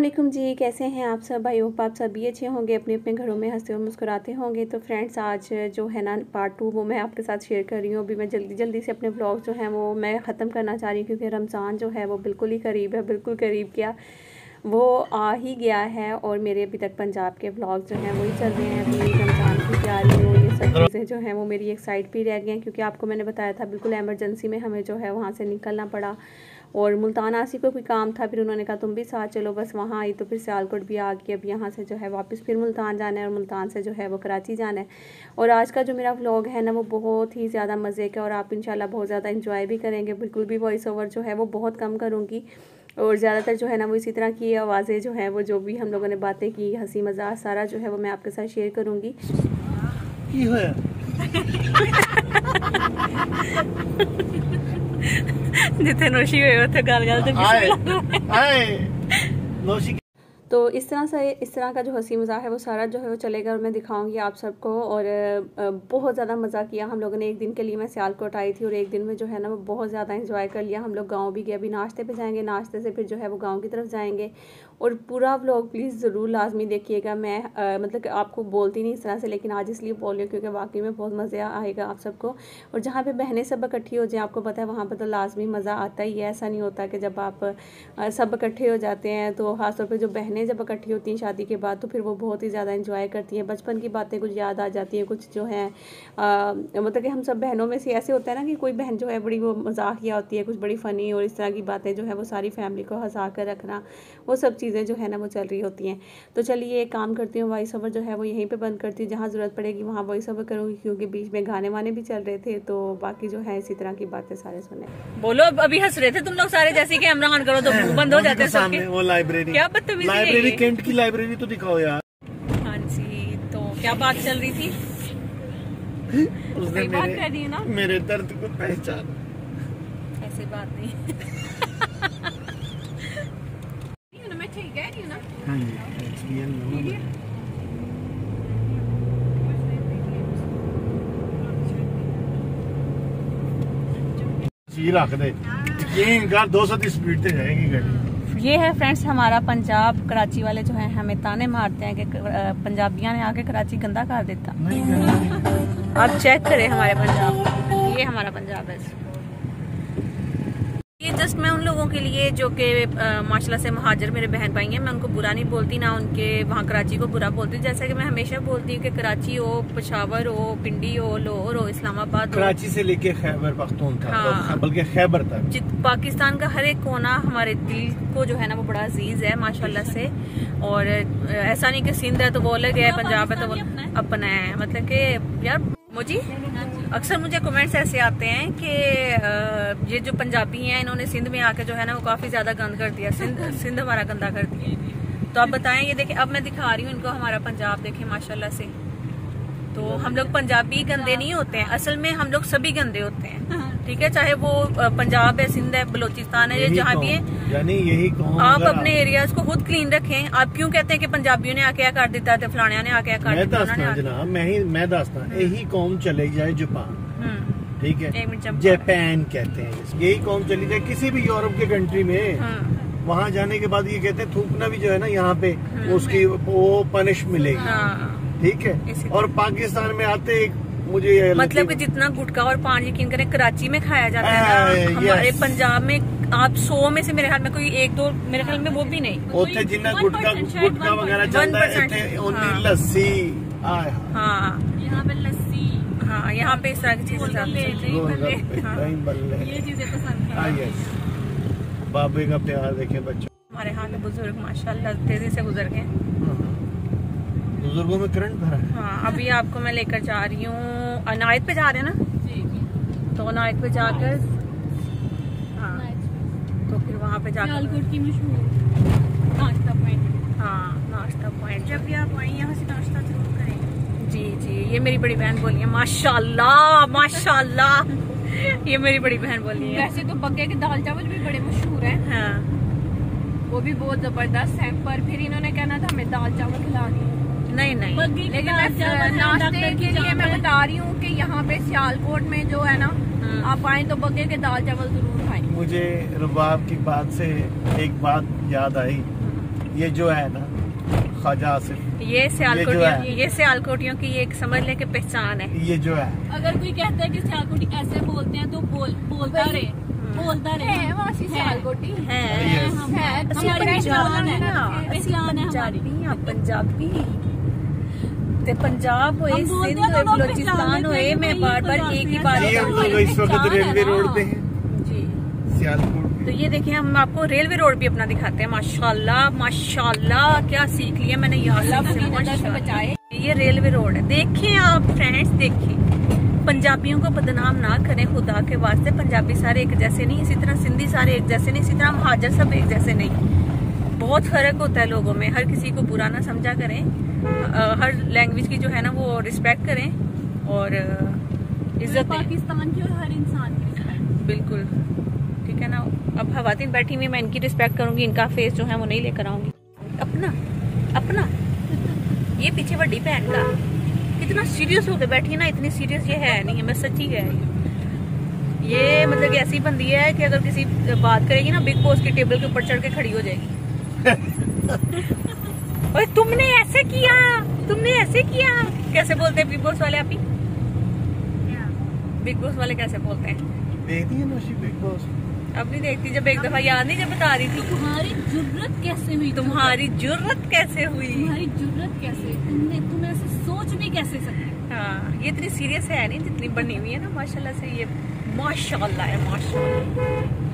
अस्सलाम वालेकुम जी, कैसे हैं आप सब? आई होप आप सभी अच्छे होंगे, अपने अपने घरों में हंसते और मुस्कुराते होंगे। तो फ्रेंड्स, आज जो है ना पार्ट 2 वो मैं आपके साथ शेयर कर रही हूँ। अभी मैं जल्दी से अपने व्लॉग जो हैं वो मैं ख़त्म करना चाह रही हूँ, क्योंकि रमज़ान जो है वो बिल्कुल ही करीब है, बिल्कुल करीब क्या वो आ ही गया है। और मेरे अभी तक पंजाब के व्लॉग जो हैं वही चल रहे हैं। अभी रमज़ान की तैयारी हो, ये सब चीज़ें जो हैं वो मेरी एक साइड पर रह गई हैं, क्योंकि आपको मैंने बताया था बिल्कुल एमरजेंसी में हमें जो है वहाँ से निकलना पड़ा। और मुल्तान आसी को कोई काम था, फिर उन्होंने कहा तुम भी साथ चलो, बस वहाँ आई तो फिर सियालकोट भी आ गई। अब यहाँ से जो है वापस फिर मुल्तान जाना है और मुल्तान से जो है वो कराची जाना है। और आज का जो मेरा व्लॉग है ना वो बहुत ही ज़्यादा मज़े का, और आप इंशाल्लाह बहुत ज़्यादा इंजॉय भी करेंगे। बिल्कुल भी वॉइस ओवर जो है वो बहुत कम करूँगी, और ज़्यादातर जो है ना वो इसी तरह की आवाज़ें जो हैं वो जो भी हम लोगों ने बातें की, हंसी मज़ाक सारा जो है वो मैं आपके साथ शेयर करूँगी। जिथे नोशी हुए उथे गाल तो इस तरह का जो हंसी मज़ाक है वो सारा जो है वो चलेगा, और मैं दिखाऊंगी आप सबको। और बहुत ज़्यादा मज़ा किया हम लोगों ने। एक दिन के लिए मैं सियालकोट आई थी और एक दिन में जो है ना वो बहुत ज़्यादा एंजॉय कर लिया। हम लोग गांव भी गए, अभी नाश्ते पे जाएंगे, नाश्ते से फिर जो है वो गांव की तरफ जाएंगे। और पूरा व्लॉग प्लीज़ ज़रूर लाजमी देखिएगा। मैं मतलब आपको बोलती नहीं इस तरह से, लेकिन आज इसलिए बोल रही हूँ क्योंकि वाकई में बहुत मज़ा आएगा आप सबको। और जहाँ पे बहनें सब इकट्ठी हो जाए, आपको पता है वहाँ पर तो लाजमी मज़ा आता ही है। ऐसा नहीं होता कि जब आप सब इकट्ठे हो जाते हैं, तो ख़ासतौर पर जो बहनें जब इकट्ठी होती हैं शादी के बाद, तो फिर वो बहुत ही ज़्यादा एंजॉय करती हैं। बचपन की बातें कुछ याद आ जाती हैं, कुछ जो है मतलब कि हम सब बहनों में से ऐसे होता है ना कि कोई बहन जो है बड़ी वो मजाकिया होती है, कुछ बड़ी फ़नी, और इस तरह की बातें जो है वो सारी फैमिली को हंसा कर रखना, वो सब चीज़ें जो है ना वो चल रही होती हैं। तो चलिए एक काम करती हूँ, वॉइस ओवर जो है वो यहीं पर बंद करती हूँ। जहाँ ज़रूरत पड़ेगी वहाँ वॉइस ओवर करूँगी, क्योंकि बीच में गाने वाने भी चल रहे थे। तो बाकी जो है इसी तरह की बातें सारे सुने। बोलो, अभी हंस रहे थे तुम लोग सारे, जैसे कि कैमरा ऑन करो तो मुंह बंद हो जाते हैं सबके। वो लाइब्रेरी, क्या बदतमीजी, लाइब्रेरी कैंट की लाइब्रेरी तो दिखाओ यार। हाँ जी, तो क्या बात चल रही थी? उसने बात कर दी ना, मेरे दर्द को पहचान। ऐसी बात नहीं। मैं ठीक है ना? हाँ जी, रख दे ये 200 की स्पीड से जाएगी गाड़ी। ये है फ्रेंड्स हमारा पंजाब। कराची वाले जो है हमें ताने मारते हैं कि पंजाबियां ने आके कराची गंदा कर देता। आप चेक करें हमारे पंजाब, ये हमारा पंजाब है। ये जस्ट मैं उन लोगों के लिए जो कि माशाल्लाह से महाजर मेरे बहन भाई हैं, मैं उनको बुरा नहीं बोलती, ना उनके वहाँ कराची को बुरा बोलती। जैसे कि मैं हमेशा बोलती हूँ कि कराची हो, पेशावर हो, पिंडी हो, लाहौर हो, इस्लामाबाद हो, कराची से लेके खैबर पख्तूनख्वा, हाँ, बल्कि खैबर तक, पाकिस्तान का हर एक कोना हमारे दिल को जो है ना वो बड़ा अजीज है माशाल्लाह से। और ऐसा नहीं कि सिंध है तो वो अलग है, पंजाब है तो वो अपना है। मतलब कि यार मुझे अक्सर मुझे कमेंट्स ऐसे आते हैं कि ये जो पंजाबी हैं इन्होंने सिंध में आके जो है ना वो काफी ज्यादा गंद कर दिया, सिंध हमारा गंदा कर दिया। तो आप बताएं, ये देखें, अब मैं दिखा रही हूँ इनको हमारा पंजाब, देखें माशाल्लाह से। तो हम लोग पंजाबी गंदे नहीं होते हैं, असल में हम लोग सभी गंदे होते हैं, ठीक है, चाहे वो पंजाब है, सिंध है, बलोचिस्तान है, जहाँ भी है। यानी यही आप अपने एरियाज को खुद क्लीन रखें। आप क्यों कहते हैं कि पंजाबियों ने आके कर दिता है, फलाणिया ने आके कर दिता? जनाब मैं दसता, यही कौम चले जाए जापान, ठीक है, जापान कहते हैं, यही कौम चली जाए किसी भी यूरोप के कंट्री में, वहाँ जाने के बाद ये कहते हैं थूकना भी जो है ना यहाँ पे उसकी वो पनिश मिलेगी, ठीक है। और पाकिस्तान में आते मुझे मतलब कि जितना गुटखा और पान यकीन करें कराची में खाया जाता है ना, हमारे पंजाब में आप 100 में से मेरे ख्याल में कोई 1-2, मेरे ख्याल में वो भी नहीं, उसे जितना गुटखा वगैरह चलता है, लस्सी, हाँ यहाँ पे लस्सी, हाँ यहाँ पे इस तरह की चीजें ये चीजें पसंद है। बाबे का प्यार देखे बच्चों। हमारे यहाँ के बुजुर्ग माशाल्लाह तेजी से गुजर गए, बुजुर्गों में करंट भरा है। हाँ, अभी आपको मैं लेकर जा रही हूँ अनायत पे, जा रहे हैं ना, तो अनायत पे जाकर, हाँ, तो फिर वहाँ पे जाकर की मशहूर नाश्ता पॉइंट, हाँ नाश्ता पॉइंट, जब भी आप आए यहाँ से नाश्ता जरूर करें। जी जी, ये मेरी बड़ी बहन बोली है, माशाल्लाह माशाल्लाह, ये मेरी बड़ी बहन बोली है। वैसे तो बग्गे के दाल चावल भी बड़े मशहूर हैं, हाँ वो भी बहुत जबरदस्त है, पर फिर इन्होंने कहना था हमें दाल चावल खिला दिए। नहीं, लेकिन नाश्ते के लिए मैं बता रही हूँ कि यहाँ पे सियालकोट में जो है ना, आप आए तो बग्गे के दाल चावल जरूर खाएं। मुझे रुबाब की बात से एक बात याद आई ये जो है ना ख्वाजा आसिफ, ये सियालकोटियों की एक समझ ले कि पहचान है। ये जो है, अगर कोई कहता है कि सियालकोटी ऐसे बोलते हैं तो बोलता रहे सियालकोटी है पंजाबी ते पंजाब होए, सिंध होए, बलोचिस्तान होए, मैं बार-बार एक ही बात इस वक्त रेलवे रोड पे हैं जी सियालकोट। तो ये देखिए हम आपको रेलवे रोड भी अपना दिखाते हैं। माशाल्लाह माशाल्लाह क्या सीख लिया मैंने यहाँ से बचाए। ये रेलवे रोड है, देखें आप फ्रेंड्स, देखें। पंजाबियों को बदनाम ना करें खुदा के वास्ते। पंजाबी सारे एक जैसे नहीं, इसी तरह सिंधी सारे एक जैसे नहीं, इसी तरह महाजर सब एक जैसे नहीं। बहुत फर्क होता है लोगों में। हर किसी को बुरा ना समझा करें, हर लैंग्वेज की जो है ना वो रिस्पेक्ट करें और इज्जत दें। पाकिस्तान की और हर इंसान की रिस्पेक्ट। बिल्कुल ठीक है ना। अब खवातीन बैठी हुई, मैं इनकी रिस्पेक्ट करूंगी, इनका फेस जो है वो नहीं लेकर आऊंगी। अपना ये पीछे बड़ी बहन का कितना सीरियस होकर बैठी है ना, इतनी सीरियस ये है नहीं है, मैं सच्ची कह रही हूँ। ये मतलब ऐसी बंदी है कि अगर किसी बात करेगी ना बिग बॉस की टेबल के ऊपर चढ़ के खड़ी हो जाएगी। और तुमने ऐसे किया, कैसे बोलते हैं बिग बॉस वाले? आप ही बिग बॉस वाले कैसे बोलते हैं? देखती है नौशी बिग बॉस? अब नहीं देखती। जब एक दफा याद नहीं, जब बता रही थी तुम्हारी जुर्रत कैसे हुई, तुम्हारी जुर्रत कैसे हुई, तुम्हारी जुर्रत कैसे, तुम ऐसे सोच भी कैसे सकते? हाँ ये इतनी सीरियस है नहीं जितनी बनी हुई है ना माशाल्लाह से। ये माशाल्लाह है माशाल्लाह।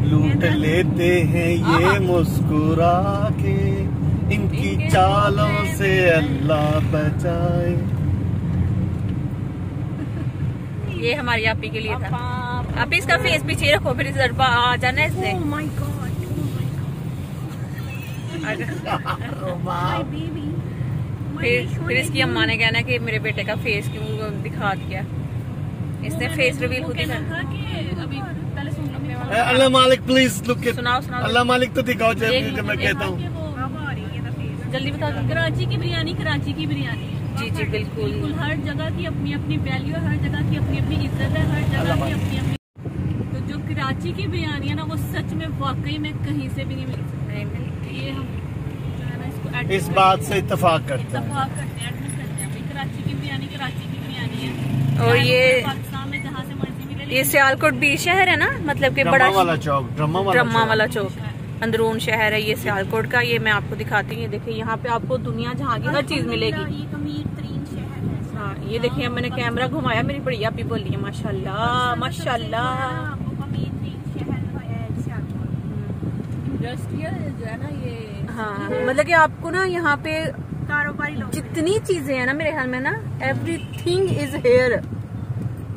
लूट लेते हैं ये मुस्कुरा के, इनकी चालों से अल्लाह बचाए। ये हमारी आपी के लिए था। आप इसका फेस पीछे रखो, फिर जरबा आ जाना इससे। Oh my God. फिर इसकी अम्मा ने कहना कि मेरे बेटे का फेस क्यों दिखा दिया। इसने फेस रिवील खुद ही करना। अल्लाह मालिक प्लीज लुक एट, सुनाओ अल्लाह मालिक तो दिखाओ जब मैं कहता हूँ। जल्दी बता दो। कराची की बिरयानी कराची की बिरयानी है। जी जी बिल्कुल। हर जगह की अपनी अपनी वैल्यू है, हर जगह की अपनी अपनी इज्जत है, हर जगह की अपनी अपनी। तो जो कराची की बिरयानी है ना वो सच में वाकई में कहीं से भी नहीं मिलती। ये हम जो है ना इसको इस बात से इत्तेफाक करते हैं। एडमिट करते हैं। कराची की बिरयानी कराची की बिरयानी है। और ये पाकिस्तान में जहाँ से मर्जी मिले। ये सियालकोट बीच शहर है ना, मतलब कि बड़ा वाला चौक, ड्रामा वाला चौक अंदरून शहर है ये सियालकोट का। ये मैं आपको दिखाती हूँ। ये देखिए यहाँ पे आपको दुनिया जहाँ की हर चीज मिलेगी। हाँ ये देखिए अब मैंने कैमरा घुमाया, मेरी बड़ी आपी बोली है माशाल्लाह माशाल्लाह। इंडस्ट्रियल जो है ना ये, हाँ मतलब कि आपको ना यहाँ पे कारोबारी जितनी चीजें हैं ना मेरे ख्याल में ना, everything is here.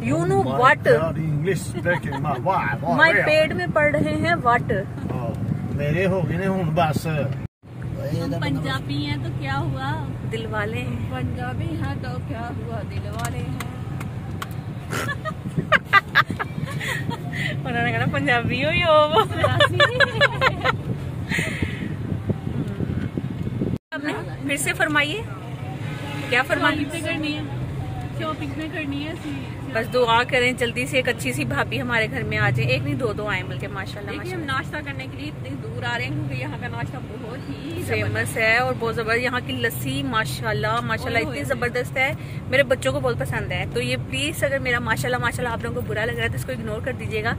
You know what English my पेट में पड़ रहे हैं व्हाट। मेरे हो गए हूँ बस। हम पंजाबी हैं तो क्या हुआ, दिल वाले हैं। पंजाबी हैं तो क्या हुआ, दिल वाले हैं। उन्होंने कहा पंजाबी हो फिर से फरमाइए, क्या फरमाइए? करनी है, शॉपिंग में करनी है। बस दुआ करें जल्दी से एक अच्छी सी भाभी हमारे घर में आ जाए। एक नहीं दो आए बल्कि माशाल्लाह। देखिए हम नाश्ता करने के लिए इतनी दूर आ रहे हैं क्योंकि यहाँ का नाश्ता बहुत ही फेमस है और बहुत जबरदस्त। यहाँ की लस्सी माशाल्लाह माशाल्लाह इतनी जबरदस्त है, मेरे बच्चों को बहुत पसंद है। तो ये प्लीज अगर मेरा माशाल्लाह माशाल्लाह आप लोगों को बुरा लग रहा है तो इसको इग्नोर कर दीजिएगा,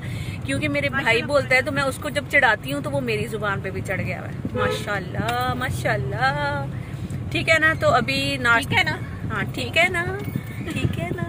क्योंकि मेरे भाई बोलता है तो मैं उसको जब चढ़ाती हूँ तो वो मेरी जुबान पे भी चढ़ गया है। माशाल्लाह माशाल्लाह। ठीक है ना, तो अभी नाश्ता है ना? हाँ ठीक है ना, ठीक है ना।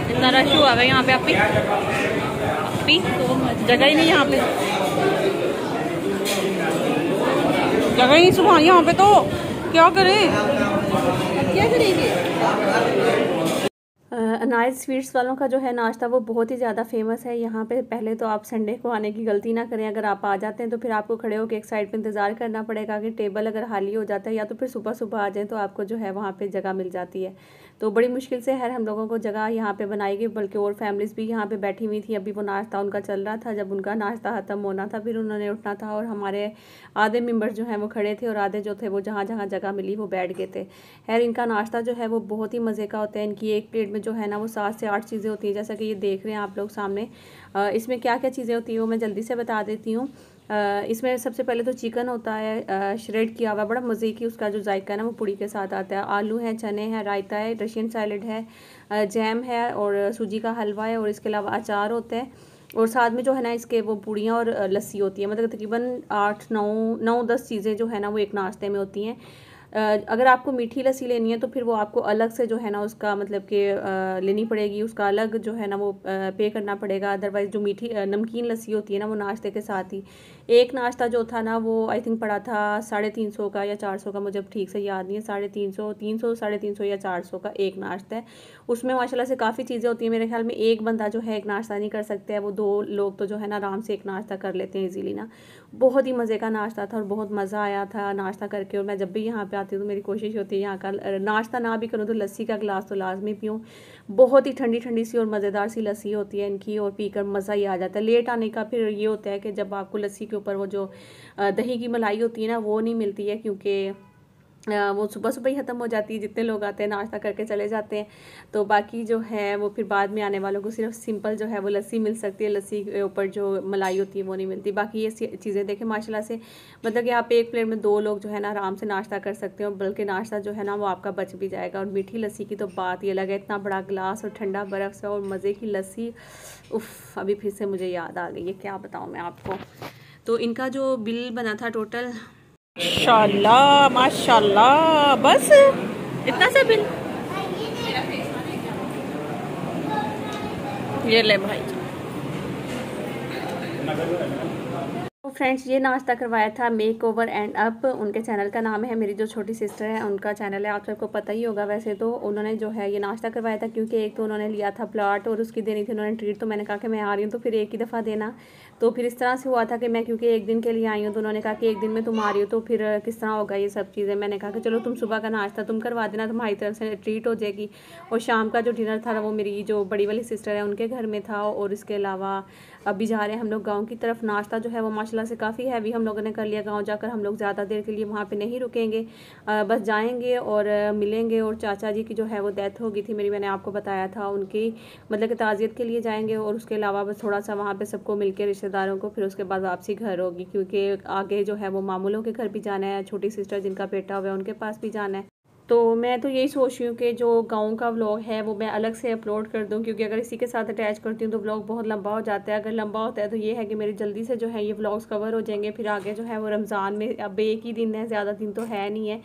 इतना रश हुआ है यहाँ पे, आपी जगह ही नहीं यहाँ पे, जगह ही सुबह यहाँ पे। तो क्या करें, क्या करेंगे? अनायत स्वीट्स वालों का जो है नाश्ता वो बहुत ही ज़्यादा फेमस है यहाँ पे। पहले तो आप संडे को आने की गलती ना करें, अगर आप आ जाते हैं तो फिर आपको खड़े होकर एक साइड पे इंतज़ार करना पड़ेगा कि टेबल अगर खाली हो जाता है, या तो फिर सुबह सुबह आ जाएँ तो आपको जो है वहाँ पे जगह मिल जाती है। तो बड़ी मुश्किल से हर हम लोगों को जगह यहाँ पे बनाई गई, बल्कि और फैमिलीज़ भी यहाँ पे बैठी हुई थी। अभी वो नाश्ता उनका चल रहा था, जब उनका नाश्ता ख़त्म होना था फिर उन्होंने उठना था, और हमारे आधे मेंबर्स जो हैं वो खड़े थे और आधे जो थे वो जहाँ जहाँ जगह मिली वो बैठ गए थे। खैर इनका नाश्ता जो है वो बहुत ही मज़े का होता है। इनकी एक प्लेट में जो है ना वो 7 से 8 चीज़ें होती हैं, जैसा कि ये देख रहे हैं आप लोग सामने। इसमें क्या क्या चीज़ें होती हैं वो मैं जल्दी से बता देती हूँ। इसमें सबसे पहले तो चिकन होता है श्रेड किया हुआ, बड़ा मज़े की उसका जो जायका है ना वो पूड़ी के साथ आता है। आलू है, चने हैं, रायता है, रशियन सैलड है, जैम है और सूजी का हलवा है, और इसके अलावा अचार होते हैं। और साथ में जो है ना इसके वो पूड़ियाँ और लस्सी होती है। मतलब तकरीबन 8-9-10 चीज़ें जो है ना वो एक नाश्ते में होती हैं। अगर आपको मीठी लस्सी लेनी है तो फिर वो आपको अलग से जो है ना उसका मतलब कि लेनी पड़ेगी, उसका अलग जो है ना वो पे करना पड़ेगा। अदरवाइज़ जो मीठी नमकीन लस्सी होती है ना वो नाश्ते के साथ ही। एक नाश्ता जो था ना वो आई थिंक पड़ा था 350 का या 400 का, मुझे अब ठीक से याद नहीं है। 350, 300, 350 या 400 का एक नाश्ता है। उसमें माशाल्लाह से काफ़ी चीज़ें होती हैं। मेरे ख्याल में एक बंदा जो है एक नाश्ता नहीं कर सकते हैं, वो 2 लोग तो जो है ना आराम से एक नाश्ता कर लेते हैं इजीली ना। बहुत ही मज़े का नाश्ता था और बहुत मज़ा आया था नाश्ता करके। और मैं जब भी यहाँ पे आती हूँ तो मेरी कोशिश होती है यहाँ का नाश्ता ना भी करूँ तो लस्सी का गिलास तो लाजमी पीऊँ। बहुत ही ठंडी ठंडी सी और मज़ेदार सी लस्सी होती है इनकी, और पीकर मज़ा ही आ जाता है। लेट आने का फिर ये होता है कि जब आपको लस्सी के ऊपर वो जो दही की मलाई होती है ना वो नहीं मिलती है, क्योंकि वो सुबह सुबह ही ख़त्म हो जाती है। जितने लोग आते हैं नाश्ता करके चले जाते हैं, तो बाकी जो है वो फिर बाद में आने वालों को सिर्फ सिंपल जो है वो लस्सी मिल सकती है। लस्सी के ऊपर जो मलाई होती है वो नहीं मिलती। बाकी ये चीज़ें देखें माशाल्लाह से, मतलब कि आप एक प्लेट में 2 लोग जो है ना आराम से नाश्ता कर सकते हो, बल्कि नाश्ता जो है ना वो आपका बच भी जाएगा। और मीठी लस्सी की तो बात ही अलग है, इतना बड़ा गिलास और ठंडा बर्फ़ से और मज़े की लस्सी। उफ़, अभी फिर से मुझे याद आ गई है, क्या बताऊँ मैं आपको। तो इनका जो बिल बना था टोटल, माशाल्लाह माशाल्लाह, बस इतना सा बिल। ये ले भाई। तो फ्रेंड्स ये नाश्ता करवाया था मेक ओवर एंड अप, उनके चैनल का नाम है। मेरी जो छोटी सिस्टर है उनका चैनल है, आप सबको पता ही होगा वैसे तो। उन्होंने जो है ये नाश्ता करवाया था, क्योंकि एक तो उन्होंने लिया था प्लॉट और उसकी देनी थी उन्होंने ट्रीट। तो मैंने कहा कि मैं आ रही हूँ तो फिर एक ही दफ़ा देना। तो फिर इस तरह से हुआ था कि मैं क्योंकि एक दिन के लिए आई हूँ, तो उन्होंने कहा कि एक दिन में तुम आ रही हो तो फिर किस तरह होगा ये सब चीज़ें। मैंने कहा कि चलो तुम सुबह का नाश्ता तुम करवा देना, तुम्हारी तरफ से ट्रीट हो जाएगी। और शाम का जो डिनर था वो मेरी जो बड़ी वाली सिस्टर है उनके घर में था। और इसके अलावा अभी जा रहे हैं हम लोग गाँव की तरफ। नाश्ता जो है वो माशाल्लाह से काफ़ी हैवी हम लोगों ने कर लिया। गाँव जाकर हम लोग ज़्यादा देर के लिए वहाँ पे नहीं रुकेंगे, बस जाएंगे और मिलेंगे। और चाचा जी की जो है वो डेथ हो गई थी मेरी, मैंने आपको बताया था, उनकी मतलब कि ताज़ियत के लिए जाएंगे। और उसके अलावा बस थोड़ा सा वहाँ पे सबको मिल के रिश्तेदारों को, फिर उसके बाद वापसी घर होगी, क्योंकि आगे जो है वो मामूलों के घर भी जाना है, छोटी सिस्टर जिनका बेटा हुआ है उनके पास भी जाना है। तो मैं तो यही सोच रही हूँ कि जो गाँव का व्लॉग है वो मैं अलग से अपलोड कर दूँ, क्योंकि अगर इसी के साथ अटैच करती हूँ तो व्लॉग बहुत लंबा हो जाता है। अगर लंबा होता है तो ये है कि मेरे जल्दी से जो है ये व्लॉग्स कवर हो जाएंगे। फिर आगे जो है वो रमज़ान में अब एक ही दिन है, ज़्यादा दिन तो है नहीं है।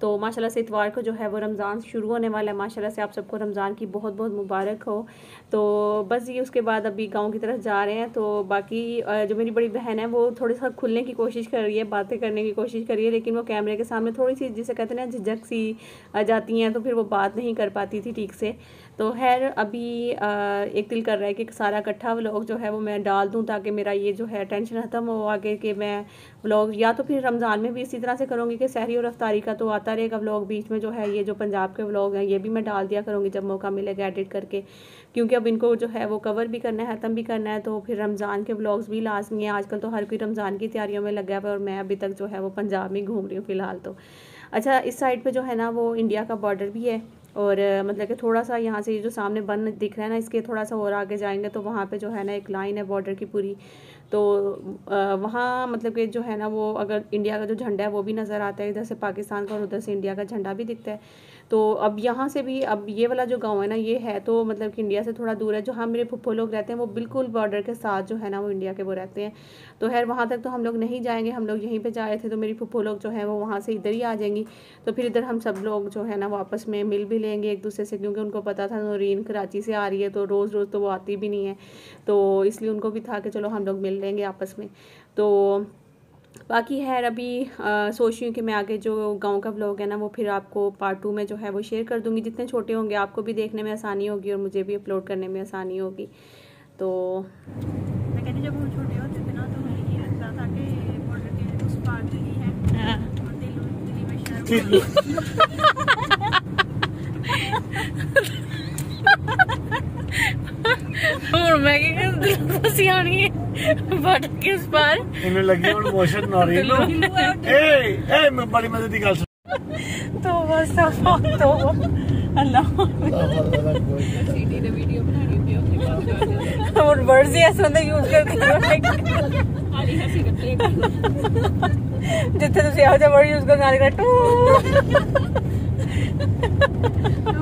तो माशाल्लाह से इतवार को जो है वो रमज़ान शुरू होने वाला है। माशाल्लाह से आप सबको रमज़ान की बहुत बहुत मुबारक हो। तो बस ये उसके बाद अभी गांव की तरफ जा रहे हैं। तो बाकी जो मेरी बड़ी बहन है वो थोड़ी सा खुलने की कोशिश कर रही है, बातें करने की कोशिश कर रही है, लेकिन वो कैमरे के सामने थोड़ी सी जिसे कहते हैं ना झिझक सी आ जाती हैं, तो फिर वो बात नहीं कर पाती थी ठीक से। तो खैर अभी एक दिल कर रहा है कि सारा इकट्ठा व्लॉग जो है वो मैं डाल दूं, ताकि मेरा ये जो है टेंशन ख़त्म हो आगे कि मैं व्लॉग या तो फिर रमज़ान में भी इसी तरह से करूँगी कि सहरी और अफ्तारी का तो आता रहेगा व्लॉग, बीच में जो है ये जो पंजाब के व्लॉग हैं ये भी मैं डाल दिया करूँगी जब मौका मिलेगा एडिट करके, क्योंकि अब इनको जो है वो कवर भी करना है, ख़त्म भी करना है। तो फिर रमज़ान के व्लॉग्स भी लाजमी है। आजकल तो हर कोई रमज़ान की तैयारियों में लगा हुआ है और मैं अभी तक जो है वो पंजाब में घूम रही हूँ फ़िलहाल तो। अच्छा, इस साइड पे जो है ना वो इंडिया का बॉर्डर भी है, और मतलब कि थोड़ा सा यहाँ से ये जो सामने बन दिख रहा है ना, इसके थोड़ा सा और आगे जाएंगे तो वहाँ पे जो है ना एक लाइन है बॉर्डर की पूरी। तो वहाँ मतलब कि जो है ना वो अगर इंडिया का जो झंडा है वो भी नज़र आता है, इधर से पाकिस्तान का और उधर से इंडिया का झंडा भी दिखता है। तो अब यहाँ से भी अब ये वाला जो गांव है ना ये है तो मतलब कि इंडिया से थोड़ा दूर है। जो हाँ मेरे फुफ्फो लोग रहते हैं वो बिल्कुल बॉर्डर के साथ जो है ना वो इंडिया के वो रहते हैं। तो खैर वहाँ तक तो हम लोग नहीं जाएंगे, हम लोग यहीं पे जा रहे थे। तो मेरी फुफ्फो लोग जो है वो वहाँ से इधर ही आ जाएंगी, तो फिर इधर हम सब लोग जो है ना वो आपस में मिल भी लेंगे एक दूसरे से, क्योंकि उनको पता था नौरीन कराची से आ रही है तो रोज़ रोज़ तो वो आती भी नहीं है, तो इसलिए उनको भी था कि चलो हम लोग मिल लेंगे आपस में। तो बाकी है अभी सोच रही हूँ कि मैं आगे जो गांव का व्लॉग है ना वो फिर आपको पार्ट 2 में जो है वो शेयर कर दूँगी। जितने छोटे होंगे आपको भी देखने में आसानी होगी और मुझे भी अपलोड करने में आसानी होगी। तो मैं कहती जब हम छोटे होते थे ना तो हमें ये लगता था कि बॉर्डर के उस पार दिल्ली है और दिल्ली में शहर और मैं सियानी है बट किस पार इन्हें लगी और मोशन ना रही नो ए मैं बड़ी मदद की गल तो बस तो अल्लाह सिटी दी वीडियो बनानी होती है और वर्ड्स ऐसे होंगे यूज करते आली हंसी करते जिथे तुम ਇਹੋ ਜਿਹਾ वर्ड यूज करना लगा टू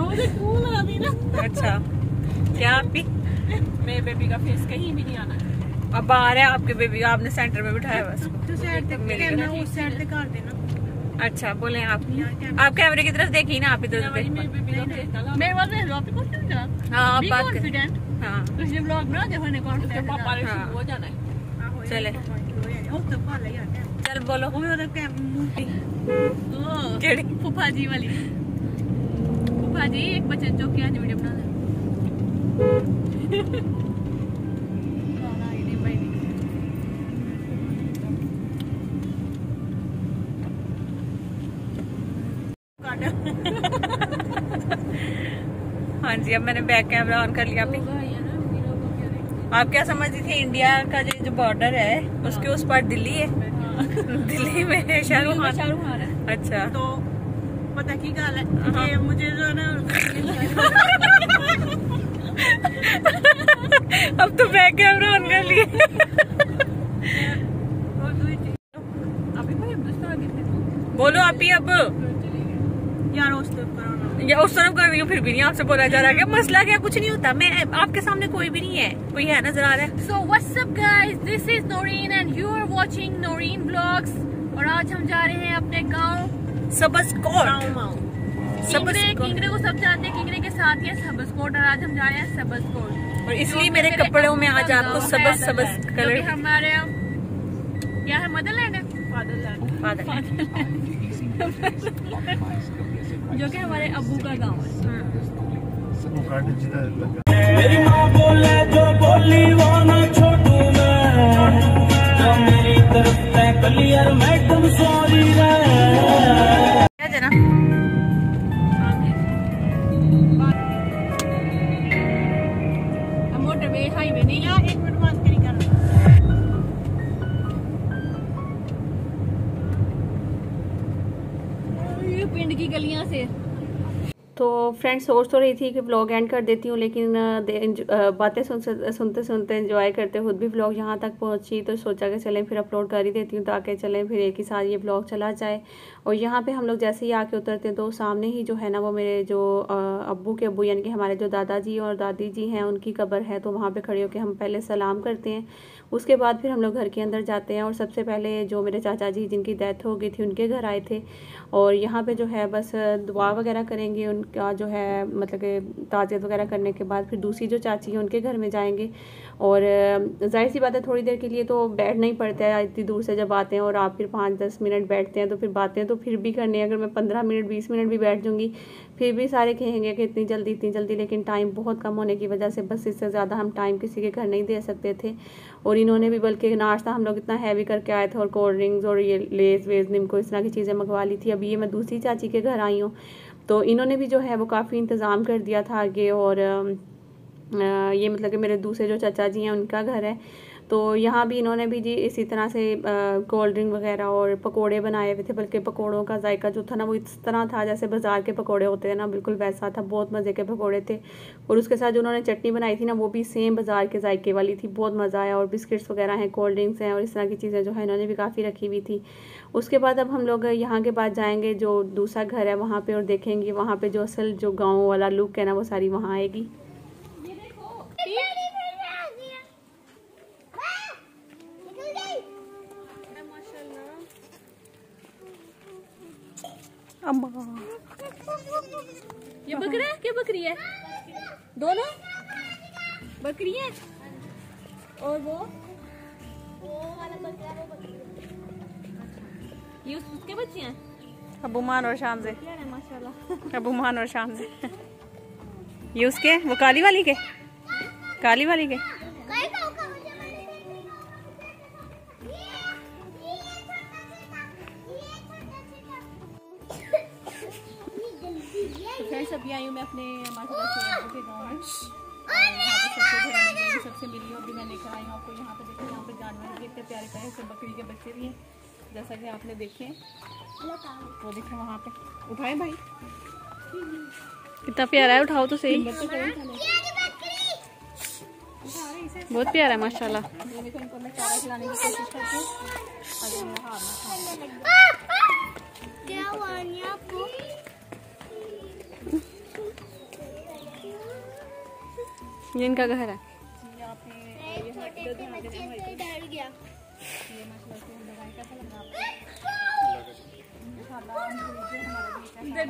मुझे कूल लगा दी ना। अच्छा क्या आपकी मेरे बेबी का फेस कहीं भी नहीं आना अब आ रहा है आपके बेबी आपने सेंटर में बिठाया बस तो साइड तक कैमरा उस साइड तक कर देना। अच्छा बोले आप कैमरे की तरफ देखी ना आप इधर मेरे बेबी का फेस ना मेरे वाला देख लो आप कुछ नहीं करा। हाँ आप बात कॉन्फिडेंट हाँ पिछले व्लॉग में देखो ने कॉन्फिडेंट पापा ने शुरू हो जाना है चले ओ तो पा ले यार चल बोलो वो भी उधर मूवी ओ केड़ी फूफा जी वाली फूफा जी एक बच्चे जो क्या वीडियो बना दे हाँ जी अब मैंने बैक कैमरा ऑन कर लिया अपनी। आप क्या समझती थी इंडिया का जो बॉर्डर है उसके उस पार दिल्ली है दिल्ली में है शाहरुख खान है। अच्छा तो पता की गल है कि मुझे जो है ना अब तो बैक कैमरा ऑन कर लिए बोलो आप ही अब यार उस तरफ करो ना या उस तरफ कर रही हूँ फिर भी नहीं आपसे बोला जा रहा है मसला क्या कुछ नहीं होता मैं आपके सामने कोई भी नहीं है कोई है नजर आ रहा है। So what's up guys, this is Noreen and you are watching Noreen Vlogs और आज हम जा रहे हैं अपने गाँव सबसकोट। किंगरे को सब जानते हैं, किंगरे के साथ ही है सबसकोट और आज हम जा रहे हैं सबसकोट और इसलिए मेरे कपड़ों में आज आपको सबस कलर हमारे क्या है मदरलैंड है जो कि हमारे अब्बू का गांव है। मेरी माँ बोले जो बोली वो ना छोटू मैं जो मेरी तरफ तय क्लियर मैडम सॉरी क्या जना मोटरवे हाईवे नहीं यार एक मिनट बात करी कर पिंड की गलियां से। तो फ्रेंड्स सोच तो रही थी कि व्लॉग एंड कर देती हूँ लेकिन बातें सुनते सुनते एंजॉय करते खुद भी व्लॉग यहाँ तक पहुँची तो सोचा कि चलें फिर अपलोड कर ही देती हूँ ताकि चलें फिर एक ही साथ ये व्लॉग चला जाए। और यहाँ पे हम लोग जैसे ही आके उतरते हैं तो सामने ही जो है ना वो मेरे जो अब्बू के अब्बू यानी कि हमारे जो दादाजी और दादी जी हैं उनकी कब्र है। तो वहाँ पर खड़े होकर हम पहले सलाम करते हैं, उसके बाद फिर हम लोग घर के अंदर जाते हैं। और सबसे पहले जो मेरे चाचा जी जिनकी डेथ हो गई थी उनके घर आए थे और यहाँ पे जो है बस दुआ वगैरह करेंगे उनका जो है मतलब कि ताज़ियत वगैरह करने के बाद फिर दूसरी जो चाची है उनके घर में जाएंगे। और जाहिर सी बात है थोड़ी देर के लिए तो बैठना ही पड़ता है, इतनी दूर से जब आते हैं और आप फिर 5-10 मिनट बैठते हैं तो फिर बातें तो फिर भी करनी है। अगर मैं 15 मिनट 20 मिनट भी बैठ जाऊँगी फिर भी सारे कहेंगे कि इतनी जल्दी, लेकिन टाइम बहुत कम होने की वजह से बस इससे ज़्यादा हम टाइम किसी के घर नहीं दे सकते थे। और इन्होंने भी बल्कि नाश्ता हम लोग इतना हैवी करके आए थे और कोल्ड ड्रिंक्स और ये लेस वेज निम्को इस तरह की चीज़ें मंगवा ली थी। अभी ये मैं दूसरी चाची के घर आई हूँ तो इन्होंने भी जो है वो काफ़ी इंतज़ाम कर दिया था आगे। और ये मतलब कि मेरे दूसरे जो चाचा जी हैं उनका घर है तो यहाँ भी इन्होंने भी जी इसी तरह से कोल्ड ड्रिंक वगैरह और पकोड़े बनाए हुए थे। बल्कि पकोड़ों का जायका जो था ना वो इस तरह था जैसे बाज़ार के पकोड़े होते हैं ना, बिल्कुल वैसा था, बहुत मज़े के पकोड़े थे। और उसके साथ जो उन्होंने चटनी बनाई थी ना वो भी सेम बाज़ार के जायके वाली थी, बहुत मज़ा आया। और बिस्किट्स वगैरह हैं, कोल्ड ड्रिंक्स हैं और इस तरह की चीज़ें जो है इन्होंने भी काफ़ी रखी हुई थी। उसके बाद अब हम लोग यहाँ के बाद जाएँगे जो दूसरा घर है वहाँ पर और देखेंगे वहाँ पर जो असल जो गाँव वाला लुक है ना वो सारी वहाँ आएगी। ये बकरा है क्या बकरी है? दोनों बकरी है और वो वाला बकरा वो बकरी ये उसके बच्चे हैं अबूमान और शाम से, माशाल्लाह। अबूमान और शाम से। ये उसके, वो काली वाली के, काली वाली के। अभी आई हूँ मैं अपने माशाल्लाह के गाँव में, यहाँ पे सबसे घराने गई, सबसे मिली हूँ। अभी मैं लेकर आई हूँ आपको यहाँ पे। देखो यहाँ पे जानवर भी इतने प्यारे प्यारे से, बकरी के बच्चे भी हैं जैसा कि आपने देखे। वो देखो वहाँ पे, उठाए भाई, कितना प्यारा है, उठाओ तो सही। बहुत प्यारा है माशाल्लाह। देखो इनको मैं चारा खिलाने की कोशिश करती हूँ। ये इनका घर है।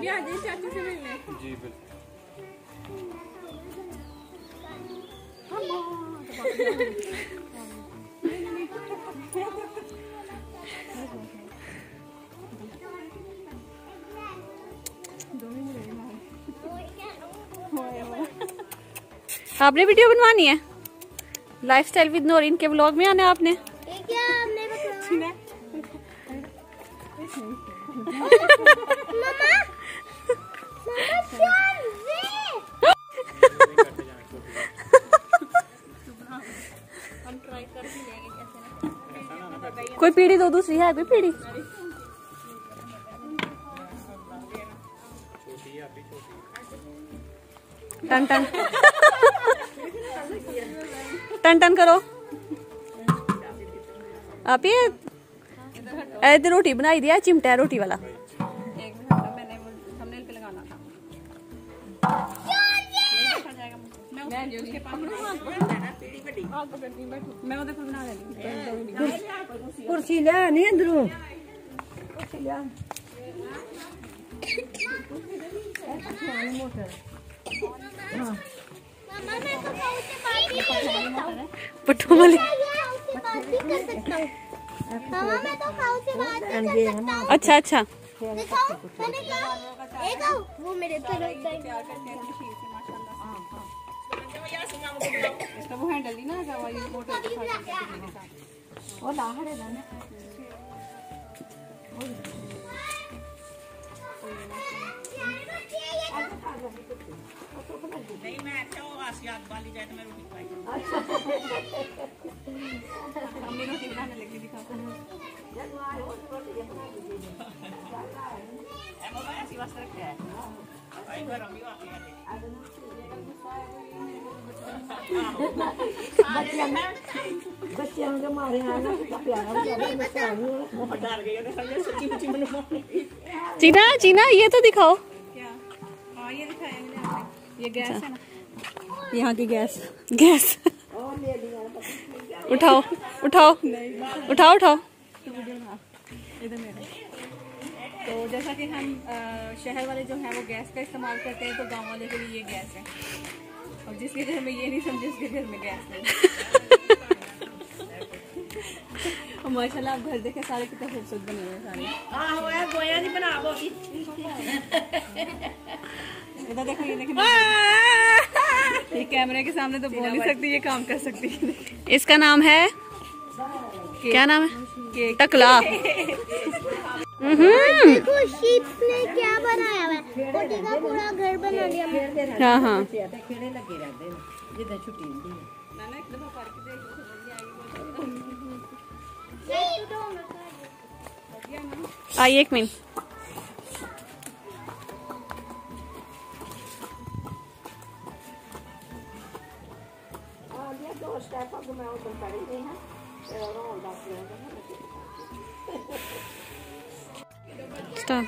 यहाँ पे चाचू से मिलने। जी बिल्कुल। आपने वीडियो बनवानी है? लाइफस्टाइल विद नौरीन के व्लॉग में आना है आपने? कोई पीढ़ी दो, दूसरी है कोई पीढ़ी? टन टन टन टन करो। आप ये ऐसे रोटी बनाई दिया, चिमटा है रोटी वाला। एक मिनट मैंने थंबनेल पे लगाना था। मैं उधर पर बना लेती। कुर्सी ले नहीं अंदरों। पट्टू वाली। अच्छा अच्छा। वो मेरे इसका वो हैंडल ही ना मोटर वो लाहड़ है ना। नहीं मैं अच्छा वो आसियात वाली जाए तो मैं रोटी खाई। मम्मी रोटी बनाने लगी दिखा। बाबा ऐसी वास्ते रखे है भाई घर हम ही वाकई बच्चियां के मारे आना प्यारा डर गई है समझे सच्ची मुच्ची मन चीना चीना ये तो दिखाओ। क्या? हाँ ये दिखाया मैंने आपने। ये गैस है ना, यहाँ की गैस गैस उठाओ उठाओ उठाओ उठाओ। इधर मेरा। तो जैसा कि हम शहर वाले जो हैं वो गैस का इस्तेमाल करते हैं, तो गांव वाले के लिए ये गैस है। और जिसके घर में ये नहीं समझे उसके घर में गैस नहीं। और माशाल्लाह आप घर देखे सारे कितने खूबसूरत बने हुए हैं सारे। हां होया गोया नहीं बना बोगी। इधर देखो, ये देखो, ये कैमरे के सामने तो बोल नहीं सकती, ये काम कर सकती है। इसका नाम है क्या नाम है? टकला। देखो शीप ने क्या बनाया है, कोटी का पूरा घर बना दिया। हाँ हाँ खेड़े लगे रहते हैं जिद्दां छुट्टी होंदी है। ना एक दफा पढ़ के देख लो, समझ आएगी। आइए एक मिनट। स्टॉप।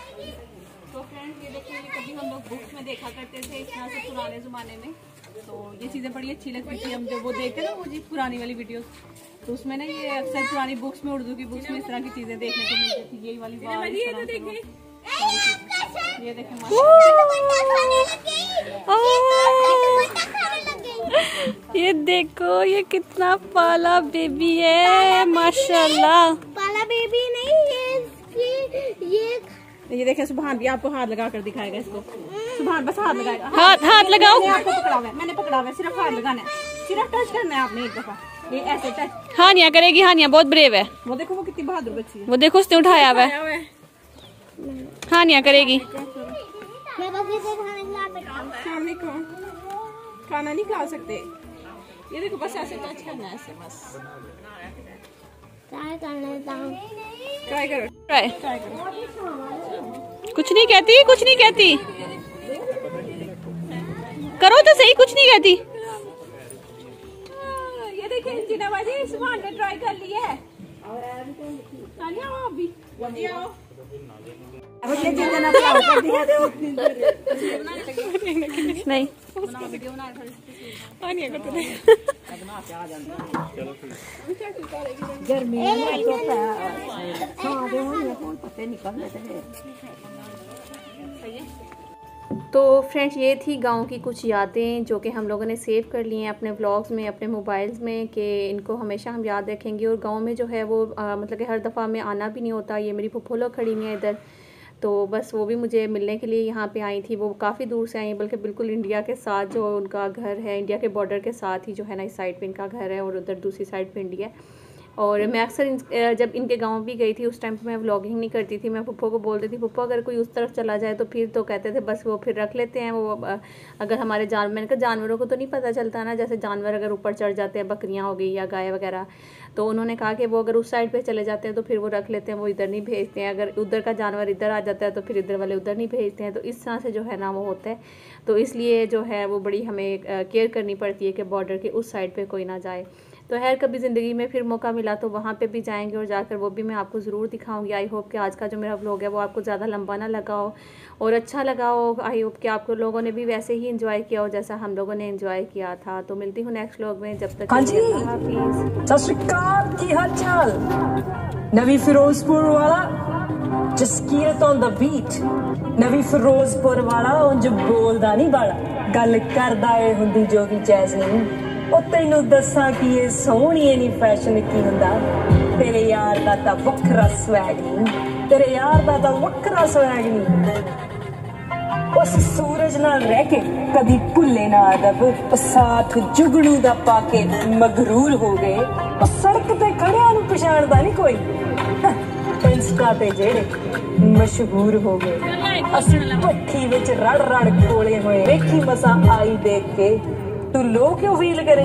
तो फ्रेंड्स ये देखिए, ये कभी हम लोग बुक्स में देखा करते थे इस तरह से पुराने ज़माने में। तो ये चीज़ें बड़ी अच्छी लगती थी। हम जब वो देखते ना वो जी पुरानी वाली वीडियोस, तो उसमें ना ये अक्सर पुरानी बुक्स में, उर्दू की बुक्स में इस तरह की चीज़ें देखने को मिलती थी। यही वाली बात, ये देखें ये देखो ये कितना पाला बेबी है माशाल्लाह। पाला बेबी नहीं, ये ये देखें सुभान भी आपको हाथ लगा कर दिखाएगा इसको। सुभान बस हाथ लगाएगा, हाथ लगाओ। आपको पकड़ा हुआ है, मैंने पकड़ा हुआ है, सिर्फ हाथ लगाना है, सिर्फ टच करना है आपने एक दफा, ये ऐसे टच। हानिया करेगी, हानिया बहुत ब्रेव है। वो देखो वो कितनी बहादुर बच्ची है, वो देखो उसने उठाया हुआ है। हानिया करेगी। मैं बस इसे सामने खाना नहीं खा सकते। ये देखो बस ऐसे टच करना है, ऐसे बस ट्राई कर लेता हूँ। ट्राई करो, ट्राई ट्राई करो। कुछ नहीं कहती, कुछ नहीं कहती। करो तो सही, कुछ नहीं कहती। ये देखिए जिनाबाजी सुभान ने ट्राई कर ली है। तानिया आओ अभी, आओ। नहीं गर्मी में तो पत्ते निकल लेते हैं। तो फ्रेंड्स ये थी गांव की कुछ यादें जो कि हम लोगों ने सेव कर ली हैं अपने व्लॉग्स में, अपने मोबाइल्स में, कि इनको हमेशा हम याद रखेंगे। और गांव में जो है वो मतलब कि हर दफ़ा में आना भी नहीं होता। ये मेरी फुफ्फो लोग खड़ी हुई हैं इधर, तो बस वो भी मुझे मिलने के लिए यहाँ पे आई थी। वो काफ़ी दूर से आई, बल्कि बिल्कुल इंडिया के साथ जो उनका घर है, इंडिया के बॉर्डर के साथ ही जो है ना इस साइड पे इनका घर है और उधर दूसरी साइड पे इंडिया है। और मैं अक्सर जब इनके गांव भी गई थी उस टाइम पे मैं व्लॉगिंग नहीं करती थी। मैं पुप्पो को बोलती थी पुप्पो अगर कोई उस तरफ चला जाए तो फिर, तो कहते थे बस वो फिर रख लेते हैं वो अगर हमारे मैंने कहा जानवरों को तो नहीं पता चलता ना, जैसे जानवर अगर ऊपर चढ़ जाते हैं, बकरियां हो गई या गाय वगैरह, तो उन्होंने कहा कि वो अगर उस साइड पे चले जाते हैं तो फिर वो रख लेते हैं, वो इधर नहीं भेजते हैं। अगर उधर का जानवर इधर आ जाता है तो फिर इधर वाले उधर नहीं भेजते हैं। तो इस तरह से जो है ना वो होता है। तो इसलिए जो है वो बड़ी हमें केयर करनी पड़ती है कि बॉर्डर के उस साइड पे कोई ना जाए। तो खैर कभी ज़िंदगी में फिर मौका मिला तो वहाँ पे भी जाएंगे और जाकर वो भी मैं आपको ज़रूर दिखाऊंगी। आई होप कि आज का जो मेरा व्लॉग है वो आपको ज़्यादा लंबा ना लगा हो और अच्छा लगा हो। आई होप कि आपको लोगों ने भी वैसे ही एंजॉय किया हो जैसा हम लोगों ने एंजॉय किया था। तो मिलती हूँ नेक्स्ट व्लॉग में, जब तक अल्लाह हाफिज़। सत श्री अकाल, की हाल चाल? नवी फिरोजपुर वाला जसकीरत ऑन द बीट। नवी फिरोजपुर वाला उंज बोलदा नहीं बाला, गल करदा ए हुंदी जो भी जैज़ नहीं। ओ तैनू दसा कि ये सोहणीए नी फैशन की हुंदा। तेरे यार दा तां वखरा स्वैग नहीं, तेरे यार दा तां वखरा स्वैग नहीं। उस सूरज नाल रह के कदी भुल्ले ना अदब, साथ जुगनू दा पाके मगरूर हो गए। ओ सड़क ते खड़ियां नू पछाणदा नहीं कोई, इंस्टा ते जेड़े मशहूर हो गए। असीं भट्ठी विच रड़ रड़ कोले होए, वेखी मसा आई देख के तू लो क्यों फील करे।